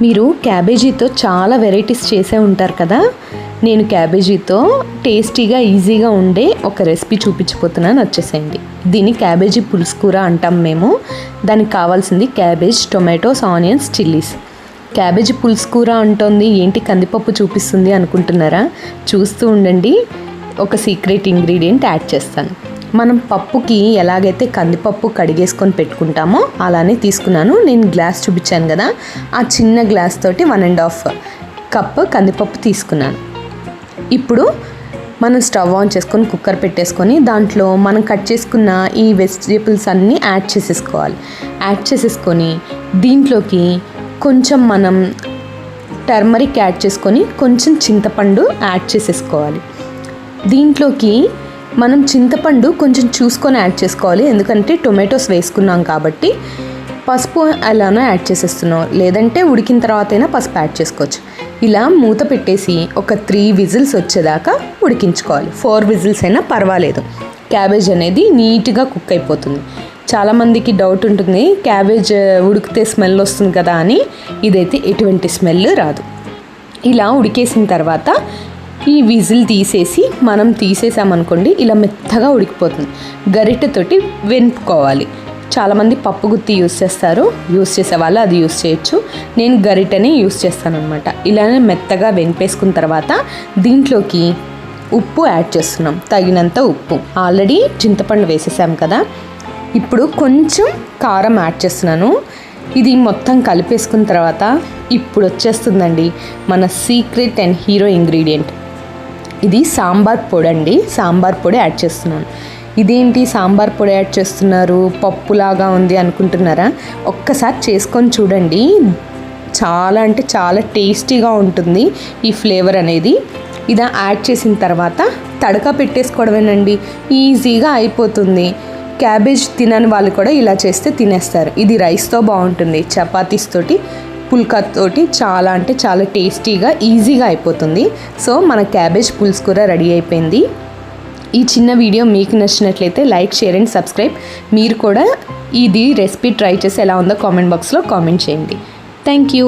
మీరు క్యాబేజీతో చాలా వెరైటీస్ చేసే ఉంటారు కదా. నేను క్యాబేజీతో టేస్టీగా ఈజీగా ఉండే ఒక రెసిపీ చూపించిపోతున్నాను, వచ్చేసేయండి. దీన్ని క్యాబేజీ పులుసు కూర అంటాం మేము. దానికి కావాల్సింది cabbage, tomatoes, onions, chillies. Cabbage పులుసు కూర అంటోంది ఏంటి కందిపప్పు చూపిస్తుంది అనుకుంటున్నారా? చూస్తూ ఉండండి, ఒక సీక్రెట్ ఇంగ్రీడియంట్ యాడ్ చేస్తాను. మనం పప్పుకి ఎలాగైతే కందిపప్పు కడిగేసుకొని పెట్టుకుంటామో అలానే తీసుకున్నాను. నేను గ్లాస్ చూపించాను కదా, ఆ చిన్న గ్లాస్ తోటి 1.5 కప్ కందిపప్పు తీసుకున్నాను. ఇప్పుడు మనం స్టవ్ ఆన్ చేసుకొని కుక్కర్ పెట్టేసుకొని దాంట్లో మనం కట్ చేసుకున్న ఈ వెజిటేబుల్స్ అన్నీ యాడ్ చేసేసుకోవాలి. యాడ్ చేసేసుకొని దీంట్లోకి కొంచెం మనం టర్మరిక్ యాడ్ చేసుకొని కొంచెం చింతపండు యాడ్ చేసేసుకోవాలి. దీంట్లోకి మనం చింతపండు కొంచెం చూసుకొని యాడ్ చేసుకోవాలి, ఎందుకంటే టొమాటోస్ వేసుకున్నాం కాబట్టి. పసుపు అలానే యాడ్ చేసేస్తున్నాం, లేదంటే ఉడికిన తర్వాత అయినా పసుపు యాడ్ చేసుకోవచ్చు. ఇలా మూత పెట్టేసి ఒక 3 విజిల్స్ వచ్చేదాకా ఉడికించుకోవాలి. 4 విజిల్స్ అయినా పర్వాలేదు, క్యాబేజ్ అనేది నీట్గా కుక్ అయిపోతుంది. చాలామందికి డౌట్ ఉంటుంది, క్యాబేజ్ ఉడికితే స్మెల్ వస్తుంది కదా అని. ఇదైతే ఎటువంటి స్మెల్ రాదు. ఇలా ఉడికేసిన తర్వాత ఈ విజిల్ తీసేసి మనం తీసేసామనుకోండి, ఇలా మెత్తగా ఉడికిపోతుంది. గరిటెతోటి వెనుపుకోవాలి. చాలామంది పప్పు గుత్తి యూస్ చేస్తారు, యూస్ చేసే వాళ్ళు అది యూస్ చేయొచ్చు. నేను గరిటెని యూస్ చేస్తాను అనమాట. ఇలానే మెత్తగా వెనిపేసుకున్న తర్వాత దీంట్లోకి ఉప్పు యాడ్ చేస్తున్నాం, తగినంత ఉప్పు. ఆల్రెడీ చింతపండు వేసేసాం కదా. ఇప్పుడు కొంచెం కారం యాడ్ చేస్తున్నాను. ఇది మొత్తం కలిపేసుకున్న తర్వాత ఇప్పుడు వచ్చేస్తుందండి మన సీక్రెట్ అండ్ హీరో ఇంగ్రీడియంట్. ఇది సాంబార్ పొడి అండి. సాంబార్ పొడి యాడ్ చేస్తున్నాను. ఇదేంటి సాంబార్ పొడి యాడ్ చేస్తున్నారు, పప్పులాగా ఉంది అనుకుంటున్నారా? ఒక్కసారి చేసుకొని చూడండి, చాలా అంటే చాలా టేస్టీగా ఉంటుంది ఈ ఫ్లేవర్ అనేది. ఇది యాడ్ చేసిన తర్వాత తడక పెట్టేసుకోవడమేనండి, ఈజీగా అయిపోతుంది. క్యాబేజ్ తినని వాళ్ళు కూడా ఇలా చేస్తే తినేస్తారు. ఇది రైస్తో బాగుంటుంది, చపాతీస్ తోటి, పుల్కాతోటి చాలా అంటే చాలా టేస్టీగా ఈజీగా అయిపోతుంది. సో మన క్యాబేజ్ పులుసు కూర రెడీ అయిపోయింది. ఈ చిన్న వీడియో మీకు నచ్చినట్లయితే లైక్, షేర్ అండ్ సబ్స్క్రైబ్. మీరు కూడా ఇది రెసిపీ ట్రై చేసి ఎలా ఉందో కామెంట్ బాక్స్లో కామెంట్ చేయండి. Thank you.